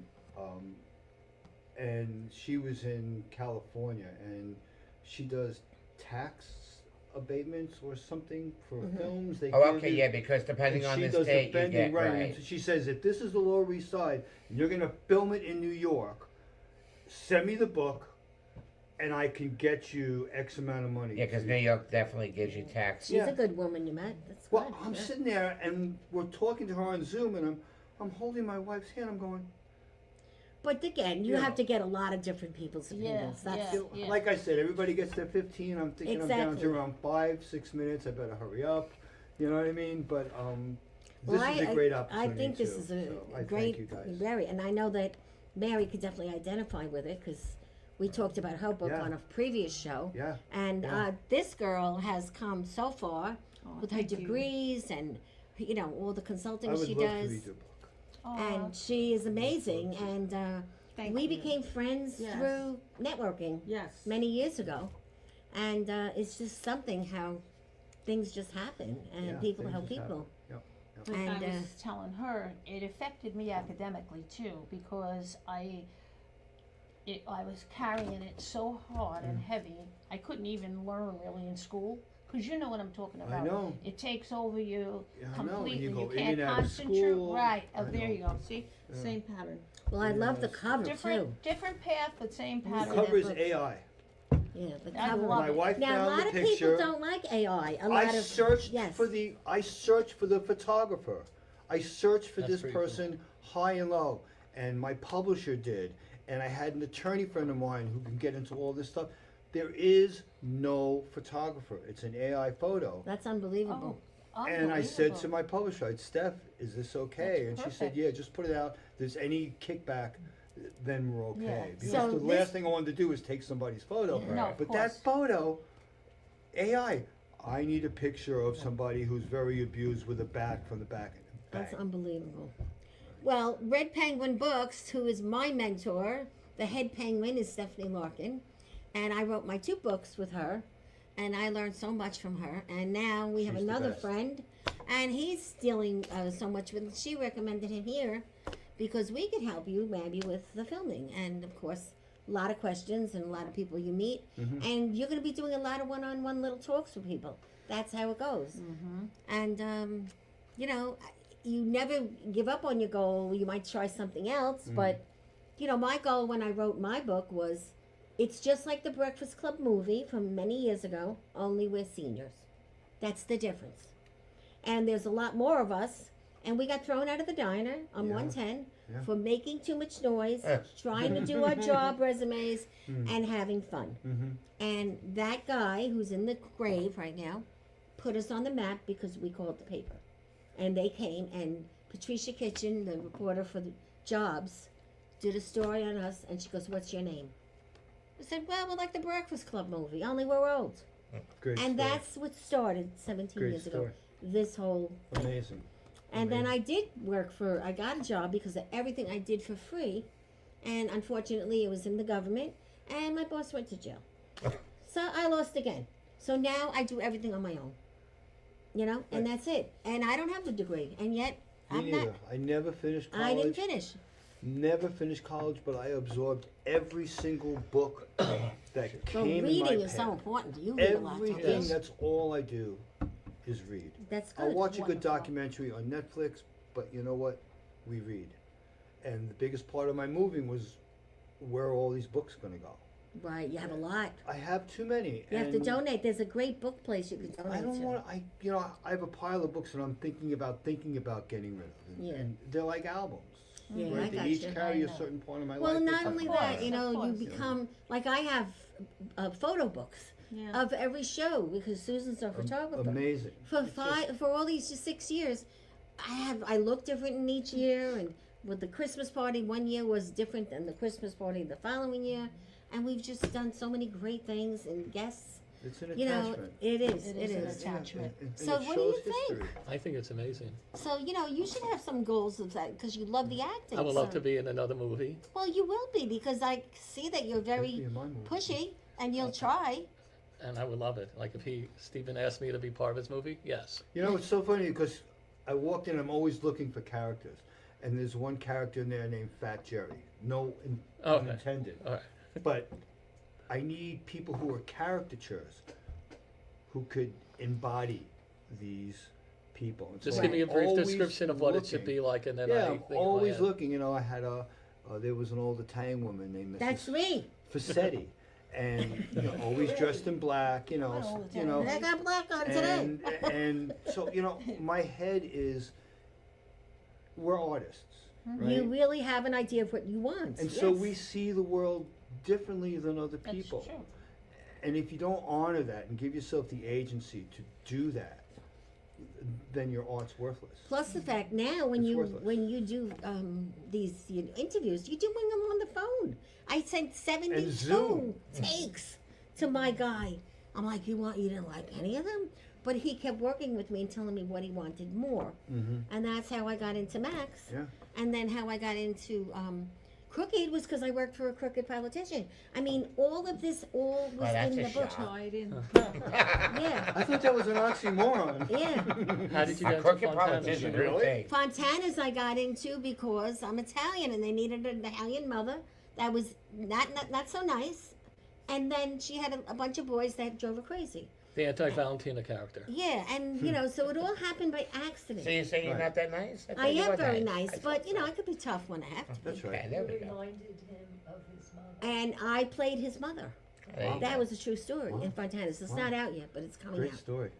and she was in California, and she does tax abatements or something for films. They Oh, give okay, you- yeah, because depending and on she the does state, the you bending, get right. right. And she says, if this is the Lower East Side, and you're gonna film it in New York, send me the book, and I can get you X amount of money. Yeah, because New York definitely gives you tax. She's Yeah. a good woman you met. That's Well, good. I'm yeah. sitting there, and we're talking to her on Zoom, and I'm holding my wife's hand. I'm going, But again, you Yeah. have to get a lot of different people's opinions. That's Yeah. like I said, everybody gets their 15. I'm thinking I'm down Exactly. to around 5-6 minutes. I better hurry up. You know what I mean? But Well, this is a great opportunity. I think this too, is a so I great, thank you guys. very, and I know that Mary could definitely identify with it because we talked about her book Yeah. on a previous show. Yeah. And Yeah. this girl has come so far Oh, with her thank you. degrees and all the consulting I would she love does. to read your book. And she is amazing. And Thank we you. became friends Yes. through networking Yes. many years ago. And it's just something how things just happen and Yeah, people things help just people. Yep. But And, I was telling her it affected me academically too because I was carrying it so hard and heavy I couldn't even learn really in school because you know what I'm talking I about. know. It takes over you Yeah, I know, and completely. you go in can't and out of concentrate. school. Right. I Oh, there know. you go. See, Yeah. same pattern. Well, I love the Yes. cover too. Different path, but same The pattern. cover is book. AI. Yeah, the I cover. love My it. wife Now, a found lot the of picture. people don't like AI. A lot I of searched yes. for the photographer. I searched for That's this pretty cool. person high and low, and my publisher did, and I had an attorney friend of mine who can get into all this stuff. There is no photographer. It's an AI photo. That's unbelievable. And I said to my publisher, I said, Steph, is this okay? That's And she said, perfect. yeah, just put it out. If there's any kickback, then we're okay. Yeah. Because So the this- last thing I wanted to do is take somebody's photo. Yeah. No, of But that course. photo, AI, I need a picture of somebody who's very abused with a bat from the back. That's Bang. unbelievable. Well, Red Penguin Books, who is my mentor, the head penguin is Stephanie Larkin, and I wrote my 2 books with her, and I learned so much from her. And now we have She's the another best. friend, and he's dealing so much with. She recommended him here because we could help you maybe with the filming, and of course, a lot of questions and a lot of people you meet, Mm-hmm. and you're going to be doing a lot of one-on-one little talks with people. That's how it goes. And you never give up on your goal. You might try something else, but my goal when I wrote my book was, it's just like the Breakfast Club movie from many years ago, only we're seniors. That's the difference. And there's a lot more of us, and we got thrown out of the diner on Yeah. 110 Yeah. for making too much noise, Yeah. trying to do our job resumes, and having fun. Mm-hmm. And that guy who's in the grave right now put us on the map because we called the paper. And they came, and Patricia Kitchen, the reporter for the Jobs, did a story on us, and she goes, "What's your name?" I said, "Well, we're like the Breakfast Club movie, only we're old." Great And story. that's what started 17 Great years story. ago. This whole thing. Amazing. And then I did I got a job because of everything I did for free. And unfortunately, it was in the government. And my boss went to jail. So I lost again. So now I do everything on my own. And that's it. And I don't have the degree. And yet, Me I'm neither. not. I never finished college. I didn't finish. never finished college, but I absorbed every single book that Well, came in my reading is so path. important. You read a lot. don't you? Everything, that's all I do is read. That's good. I'll watch a good Wonderful. documentary on Netflix, but you know what? We read. And the biggest part of my moving was where are all these books going to go? Right, you have a lot. I have too many. You have to and donate. There's a great book place you can donate I don't to. want. I have a pile of books that I'm thinking about getting rid of. And, Yeah. and they're like albums. Yeah, right? I They got each you. carry I a know. certain point of my Well, life. not It's only like- that, you know, Of you course. become like I have photo books Yeah. of every show because Susan's our photographer. Amazing. For It's for all these 6 years, I look different in each year, and with the Christmas party, one year was different than the Christmas party the following year, and we've just done so many great things and guests. It's an You know, attachment. it is. It It is an is. attachment. And So it what do you shows think? history. I think it's amazing. So you know, you should have some goals of that because you love the acting. I would love so- to be in another movie. Well, you will be because I see that you're It'd very be in my movie. pushy, and you'll try. And I would love it. Like if Stephen asked me to be part of his movie, yes. You know, it's so funny because I walked in, I'm always looking for characters. And there's one character in there named Fat Jerry. No Okay. unintended. All right. But I need people who are caricatures who could embody these people. And Just so give me a I'm brief always description of what it should looking. be like, and then Yeah, I I'm think in my always head. looking. You know, I had there was an old Italian woman named Mrs. That's me. Fassetti. And you know, always dressed in black, you know, What old you know, I got black on today. and so you know, my head is we're artists, right? You really have an idea of what you want. And so yes. we see the world differently than other That's people. true. And if you don't honor that and give yourself the agency to do that, then your art's worthless. Plus the fact now when It's you worthless. do these interviews, you're doing them on the phone. I sent 72 And Zoom. takes to my guy. I'm like, you didn't like any of them? But he kept working with me and telling me what he wanted more. Mm-hmm. And that's how I got into Max. Yeah. And then how I got into Crooked was because I worked for a crooked politician. I mean, all of this was that's in a the book. shock. Tied in. Yeah, I thought that was an oxymoron. yeah. How did you A get into crooked Fontana? politician, Really? really? Fontana's I got into because I'm Italian and they needed an Italian mother that was not so nice. And then she had a bunch of boys that drove her crazy. The anti-Valentina character. Yeah, and you know, so it all happened by accident. So you say you're Right. not that nice? thought I you am were very nice, I but thought you know, so. I could be tough when I have to. That's Okay, right. there You we go. reminded him of his mother. And I played his mother. There you That go. was a true story Wow. in Fontana's. It's Wow. not out yet, but it's coming Great out. story.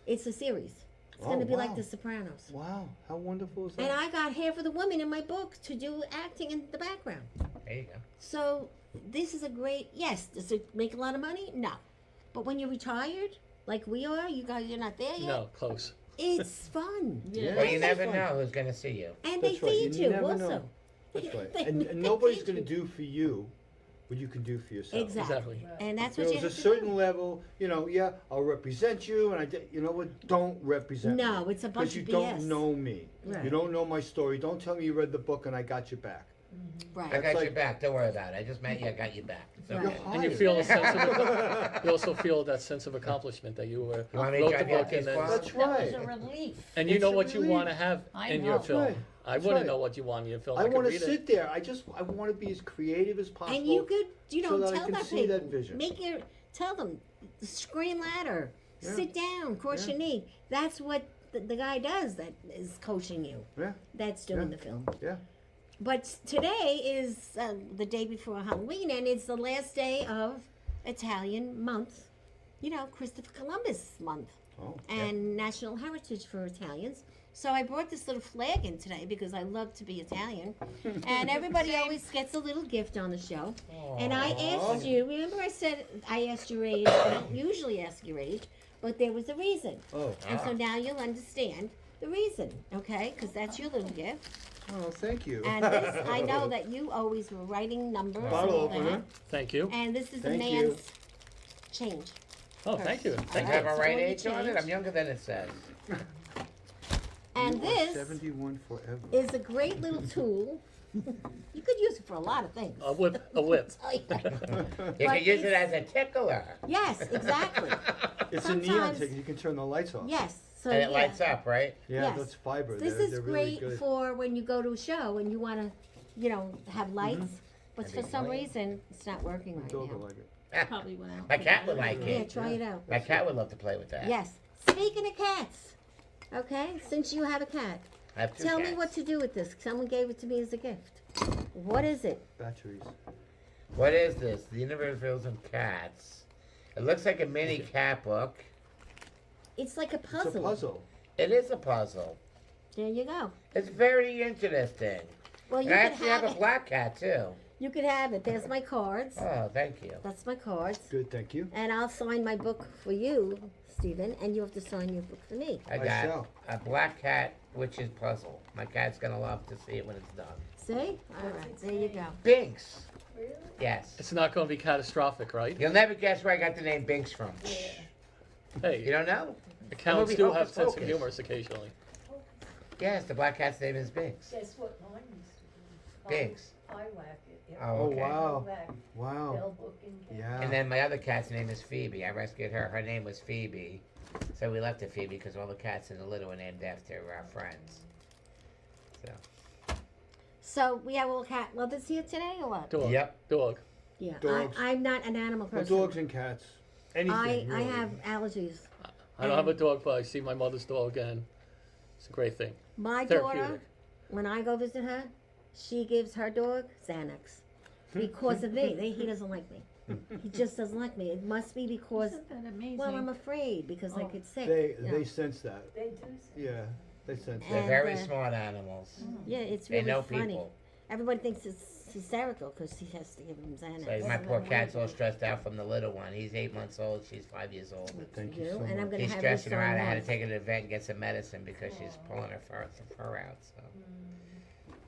It's a series. It's Oh, going to be like wow. The Sopranos. Wow, how wonderful is that? And I got half of the women in my book to do acting in the background. There you go. So this is a great, yes, does it make a lot of money? No. But when you're retired, like we are, you guys, you're not there yet. No, close. It's fun. Yeah. Well, you It's never fun. know who's going to see you. And That's they right, feed you you, never also. know. That's right. They- And they nobody's feed going to you. do for you what you can do for yourself. Exactly. Exactly. And that's You what know, you there's have a to certain do. level, you know, yeah, I'll represent you, and you know what, don't represent me. No, it's a bunch Because you of don't BS. know me. Right. You don't know my story. Don't tell me you read the book and I got your back. I Right. got That's your like- back. Don't worry about it. I just met you. I got your back. So Right. You're And you hired. feel a sense of, you also feel that sense of accomplishment that you were You want me to wrote the drive you out book to and the then, squad? That's That right. was a relief. and you It's know a what you relief. want to have I in know. your That's film. right. I That's wouldn't right. know what you want in your film. I could want to read sit it. there. I want to be as creative as possible. And you could, you know, so that I tell can that see people. that vision. Tell them, screen ladder, Yeah. sit down, cross Yeah. your knee. That's what the guy does that is coaching you. Yeah, That's doing Yeah. the film. yeah. But today is the day before Halloween, and it's the last day of Italian month. You know, Christopher Columbus month Oh, and National Heritage for Italians. So I brought this little flag in today because I love to be Italian. And everybody always gets a little gift on the show. And I asked you, remember I said I asked your age? I don't usually ask your age, but there was a reason. Oh, And so now you'll understand the reason, okay? Because that's your little gift. oh, thank you. And this, I know that you always were writing numbers and Bottle all opener. that. Thank you. And this is a Thank you. man's change. Oh, thank you. All Does Thank it you. have a so right all your age on it? change. I'm younger than it says. And You are this 71 forever. is a great little tool. You could use it for a lot of things. A whip. A whip. Oh, yeah. You But can use it it's- as a tickler. Yes, exactly. It's a neon sometimes- ticket. You can turn the lights off. Yes. So And it yeah. lights up, right? Yeah, Yes. that's fiber. This they're, is they're really great good. for when you go to a show and you want to have lights, but And for be some quiet. reason it's not working right Dog will now. like it. Probably went out. My cat would like Yeah, it. try it out. My cat would love to play with that. Yes. Speaking of cats, okay, since you have a cat, I have 2 tell cats. me what to do with this. Someone gave it to me as a gift. What is it? Batteries. What is this? The Universe of Cats. It looks like a mini cat book. It's like a It's puzzle. a puzzle. It is a puzzle. There you go. It's very interesting. Well, you And I could actually have have a it. black cat too. You could have it. There's my cards. Oh, thank you. That's my cards. Good, thank you. And I'll sign my book for you, Stephen, and you have to sign your book for me. I I got shall. a black cat witch's puzzle. My cat's gonna love to see it when it's done. See? All right, there you go. Binks. Really? Yes. It's not going to be catastrophic, right? You'll never guess where I got the name Binks from. Yeah. You Hey, don't know? accounts movie do Hocus have sense of Pocus. humor occasionally. Yes, the black cat's name is Binks. Guess what mine used to be? Binks. I whack it. Yeah. Oh, okay. wow. Whack. Wow. Bell book and cat. Yeah. And then my other cat's name is Phoebe. I rescued her. Her name was Phoebe. So we left it Phoebe because all the cats in the litter were named after our friends. So. So we have all cat lovers here today, or what? Dog. Yep. Dog. Yeah, Dogs. I'm not an animal Well, person. dogs and cats. Anything. I really. have allergies. I don't have a dog, but I see my mother's dog, and it's a great thing. My daughter, Therapeutic. when I go visit her, she gives her dog Xanax because of me. He doesn't like me. He just doesn't like me. It must be because, Isn't that amazing? well, I'm afraid because I Oh. get sick. They you know. they sense that. They do say. Yeah, they sense They're And, that. very uh, smart animals. Yeah, it's They really know funny. people. Everybody thinks it's hysterical because he has to give him Xanax. So my poor cat's all stressed out from the little one. He's 8 months old. She's 5 years old. Thank You you so and I'm much. gonna He's have stressing her this out. on I had to once. take her to the vet and get some medicine because she's pulling her fur out. So.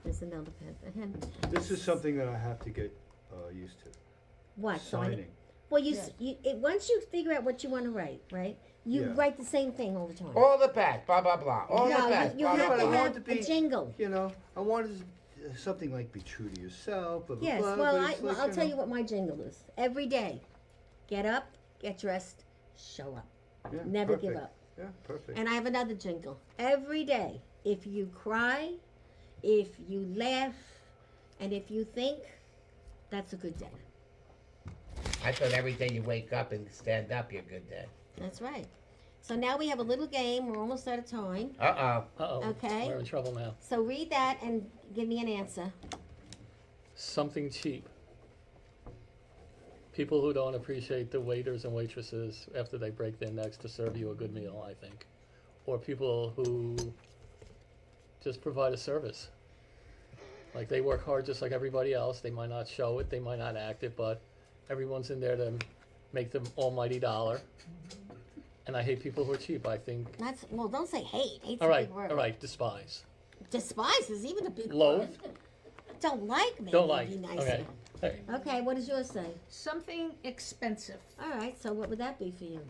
There's another pen for him. This is something that I have to get used to. What? Signing. Well, once you figure out what you want to write, right? You Yeah. write the same thing all the time. All the back, blah blah blah. All no, the back, you blah have blah to blah. have a jingle. You know, I wanted something like be true to yourself. Blah, blah, Yes. blah, Well, but it's like, I'll tell know, you what my jingle is. Every day, get up, get dressed, show up. yeah, Never give perfect. up. Yeah, perfect. And I have another jingle. Every day, if you cry, if you laugh, and if you think, that's a good day. I thought every day you wake up and stand up, you're a good day. That's right. So now we have a little game. We're almost out of time. Uh oh. Uh-oh. Okay. We're in trouble now. So read that and give me an answer. Something cheap. People who don't appreciate the waiters and waitresses after they break their necks to serve you a good meal, I think. Or people who just provide a service. Like they work hard just like everybody else. They might not show it, they might not act it, but everyone's in there to make the almighty dollar. And I hate people who are cheap. I think. Well, don't say hate. Hate's All a right, big word. all right. Despise. Despise is even a big Loathe. word. Don't like me. Don't would like. Be nicer. Okay. Hey, Okay, what does yours say? Something expensive. All right, so what would that be for you?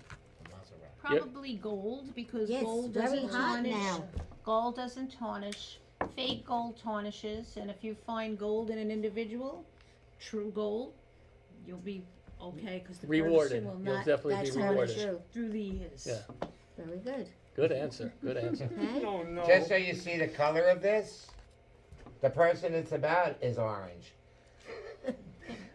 Probably gold because Yeah, it's gold very doesn't hot tarnish. now. Gold doesn't tarnish. Fake gold tarnishes, and if you find gold in an individual, true gold, you'll be okay because the Rewarded. person will You'll not definitely That's be very rewarded. true. through the years. Yeah. Very good. Good answer. Good answer. Okay. No, no. Just so you see the color of this, the person it's about is orange.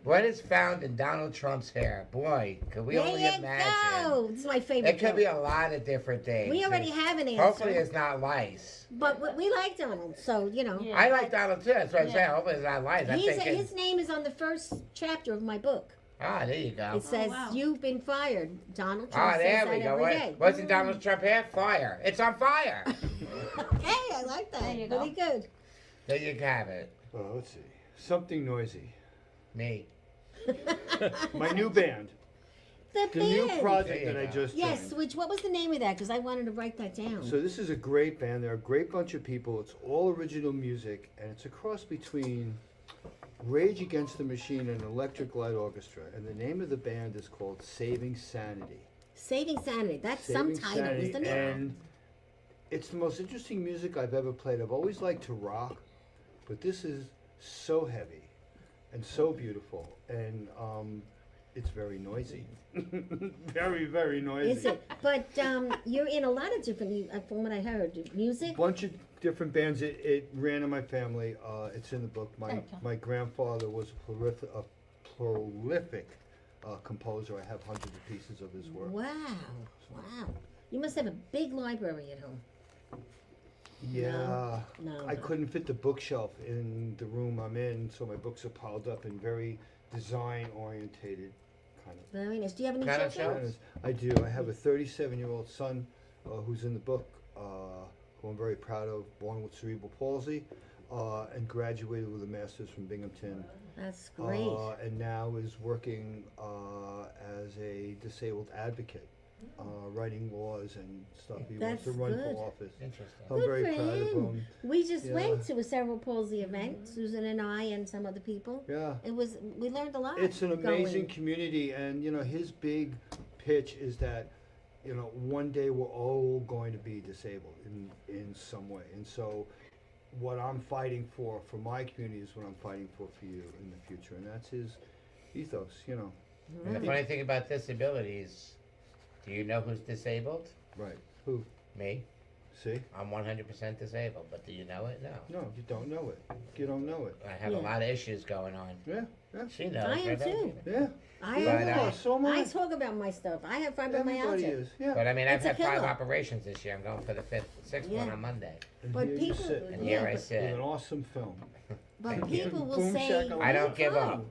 What is found in Donald Trump's hair? Boy, could we There only you imagine. go. This is my favorite. It could joke. be a lot of different things. We already And have an answer. hopefully it's not lice. But we like Donald, so you know. Yeah. I like Donald too. That's what I'm Yeah. saying. Hopefully it's not lice. I'm thinking, His name is on the first chapter of my book. there you go. It says wow. you've been fired. Donald Trump There says we that go. every day. What's in Donald Trump hair? Fire. It's on fire. Okay, I like that. There you go. Pretty good. There you have it. Let's see. Something noisy. Me. My new band. The The new band. project There you that I go. just Yes, joined. what was the name of that? Because I wanted to write that down. So this is a great band. They're a great bunch of people. It's all original music, and it's a cross between Rage Against the Machine and Electric Light Orchestra. And the name of the band is called Saving Sanity. Saving Sanity. That's Saving some title, Sanity, isn't it? And it's the most interesting music I've ever played. I've always liked to rock, but this is so heavy and so beautiful, and it's very noisy. Very, very noisy. Is it? But you're in a lot of different, from what I heard, music. Bunch of different bands. It ran in my family. It's in the book. My grandfather was a prolific composer. I have hundreds of pieces of his work. Wow. Wow. You must have a big library at home. Yeah, No. I couldn't fit the bookshelf in the room I'm in, so my books are piled up in very design-orientated kind of. Very nice. Do you have any Kind of children? shelves? I do. I have a 37-year-old son who's in the book, who I'm very proud of, born with cerebral palsy, and graduated with a master's from Binghamton. That's great. And now is working as a disabled advocate, writing laws and stuff. He wants to That's run good. for office. Interesting. I'm Good very for proud of him. him. We just Yeah. went to a cerebral palsy event, Susan and I and some other people. Yeah. We learned a lot. It's an amazing going. community, and his big pitch is that one day we're all going to be disabled in some way, and so what I'm fighting for my community is what I'm fighting for you in the future, and that's his ethos. And the funny thing about disabilities, do you know who's disabled? Right? Who? Me. See? I'm 100% disabled, but do you know it? No. No, you don't know it. You don't know it. I have Yeah. a lot of issues going on. Yeah, yeah, She knows. I am right, too. Valentina? yeah. I But, am. So am I I. talk about my stuff. I have Everybody fibromyalgia. is. Yeah. But I mean, I've It's a had 5 killer. operations this year. I'm going for the 6th one Yeah. on Monday. And But here people- you sit And with here I but- with sit. an awesome film. But Thank you. people will Boom say, shakalaka. I don't give "Oh." up.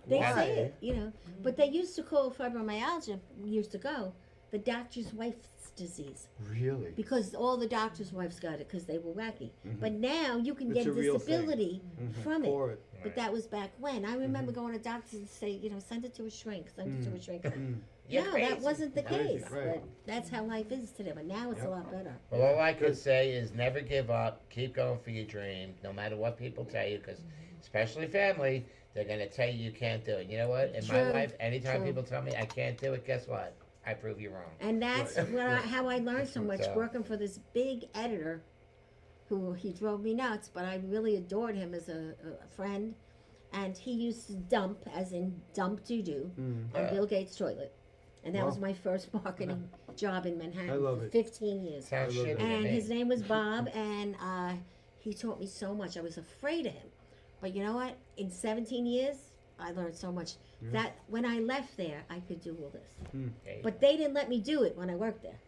They Why? say it, But they used to call fibromyalgia years ago the doctor's wife's disease Really? because all the doctors' wives got it because they were wacky. But now you can It's get a real thing. disability from it. For it. But that was back when. I remember going to doctors and say, send it to a shrink, send it to a shrink. You're No, crazy. that wasn't the Crazy, case. right. But that's how life is today. But now it's a lot better. Well, all I could say is never give up. Keep going for your dream, no matter what people tell you, because especially family, they're going to tell you can't do it. You know what? In my True, life, anytime true. people tell me I can't do it, guess what? I prove you wrong. And that's how I learned so much So- working for this big editor who he drove me nuts, but I really adored him as a friend. And he used to dump, as in dump doo-doo, on Yeah. Bill Gates' toilet. And that was Wow. my first marketing job in Manhattan I love for it. 15 years. Sounds I love shitty it. to And me. his name was Bob, and he taught me so much. I was afraid of him. But you know what? In 17 years, I learned so much. That when I left there, I could do all this. Okay. But they didn't let me do it when I worked there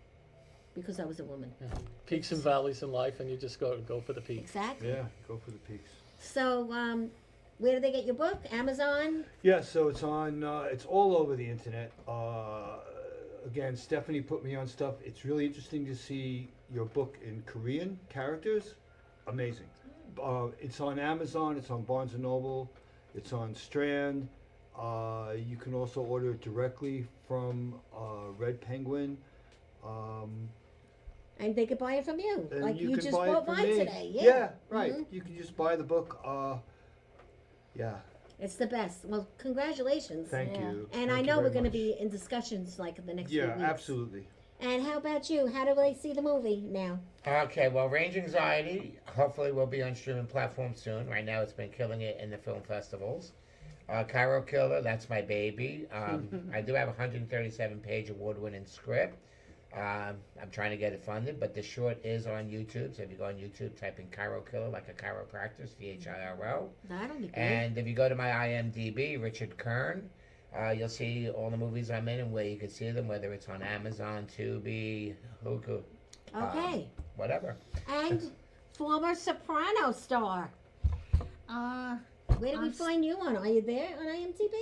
because I was a woman. Peaks and valleys in life, and you just go for the peaks. Exactly. Yeah, go for the peaks. So, where do they get your book? Amazon? Yeah, so it's on. It's all over the internet. Again, Stephanie put me on stuff. It's really interesting to see your book in Korean characters. Amazing. It's on Amazon. It's on Barnes and Noble. It's on Strand. You can also order it directly from Red Penguin. And they could buy it from you. And Like you can just buy it bought from mine me. today. Yeah, right. Mhm. You can just buy the book. Yeah. It's the best. Well, congratulations. Thank Yeah. you. And Thank I you know very we're going to much. be in discussions like the next few Yeah, weeks. absolutely. And how about you? How do they see the movie now? Okay, well, Range Anxiety hopefully will be on streaming platforms soon. Right now, it's been killing it in the film festivals. Cairo Killer, that's my baby. I do have a 137-page award-winning script. I'm trying to get it funded, but the short is on YouTube. So if you go on YouTube, type in Cairo Killer, like a chiropractor, CHIRO. That'll be good. And if you go to my IMDb, Richard Kern, you'll see all the movies I'm in and where you can see them, whether it's on Amazon, Tubi, Hulu, Okay. whatever. And former Soprano star. Where do we I'm find you on? Are you there on IMDb?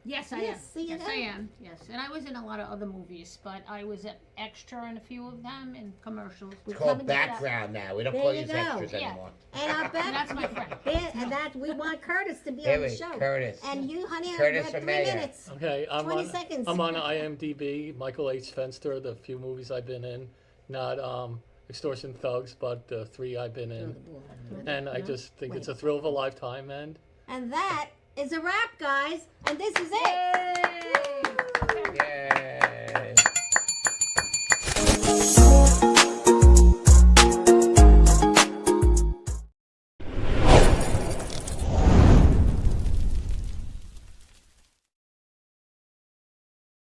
Yes, I Yes, am. see you Yes, I there. am. Yes, and I was in a lot of other movies, but I was an extra in a few of them in commercials. We It's called coming to that. background now. We don't There call you you go. extras Yeah. anymore. And our back. And that's my friend. And that we want Curtis to be Here on the we- show. Curtis. And you, honey, Curtis have 3 Amaya. minutes. Okay, 20 seconds. I'm on IMDb. Michael H. Fenster, the few movies I've been in, not Extortion Thugs, but the 3 I've been in, and I just think it's a thrill of a lifetime. And And that is a wrap, guys. And this is it. Yeah.